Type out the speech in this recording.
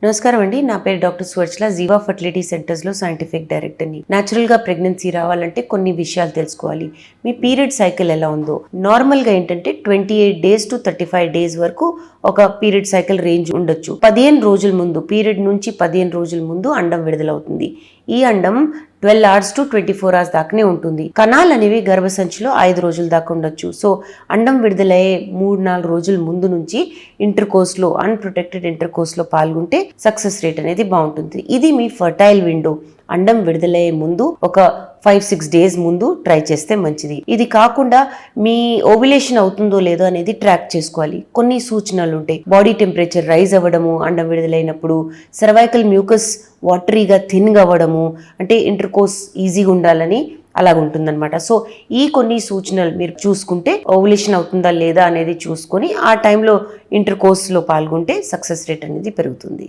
నమస్కారం అండి. నా పేరు డాక్టర్ సువర్చల. జీవా ఫర్టిలిటీ సెంటర్స్లో సైంటిఫిక్ డైరెక్టర్ని. న్యాచురల్గా ప్రెగ్నెన్సీ రావాలంటే కొన్ని విషయాలు తెలుసుకోవాలి. మీ పీరియడ్ సైకిల్ ఎలా ఉందో, నార్మల్గా ఏంటంటే 28 days to 35 days వరకు ఒక పీరియడ్ సైకిల్ రేంజ్ ఉండొచ్చు. 15 రోజుల ముందు, పీరియడ్ నుంచి 15 రోజుల ముందు అండం విడుదలవుతుంది. ఈ అండం 12 hours to 24 hours దాకానే ఉంటుంది. కణాలు అనేవి గర్భసంచిలో 5 రోజుల దాకా ఉండొచ్చు. సో అండం విడుదలయ్యే 3-4 రోజుల ముందు నుంచి ఇంటర్కోర్స్లో, అన్ప్రొటెక్టెడ్ ఇంటర్కోర్స్లో పాల్గొంటే సక్సెస్ రేట్ అనేది బాగుంటుంది. ఇది మీ ఫర్టైల్ విండో. అండం విడుదలయ్యే ముందు ఒక 5-6 days ముందు ట్రై చేస్తే మంచిది. ఇది కాకుండా మీ ఓవ్యులేషన్ అవుతుందో లేదో అనేది ట్రాక్ చేసుకోవాలి. కొన్ని సూచనలు ఉంటాయి. బాడీ టెంపరేచర్ రైజ్ అవ్వడము అండం విడుదలైనప్పుడు, సర్వైకల్ మ్యూకస్ వాటరీగా థిన్గా అవ్వడము, అంటే ఇంటర్కోర్స్ ఈజీగా ఉండాలని అలాగుంటుందన్నమాట. సో ఈ కొన్ని సూచనలు మీరు చూసుకుంటే ఓవ్యులేషన్ అవుతుందా లేదా అనేది చూసుకొని ఆ టైంలో ఇంటర్కోర్స్లో పాల్గొంటే సక్సెస్ రేట్ అనేది పెరుగుతుంది.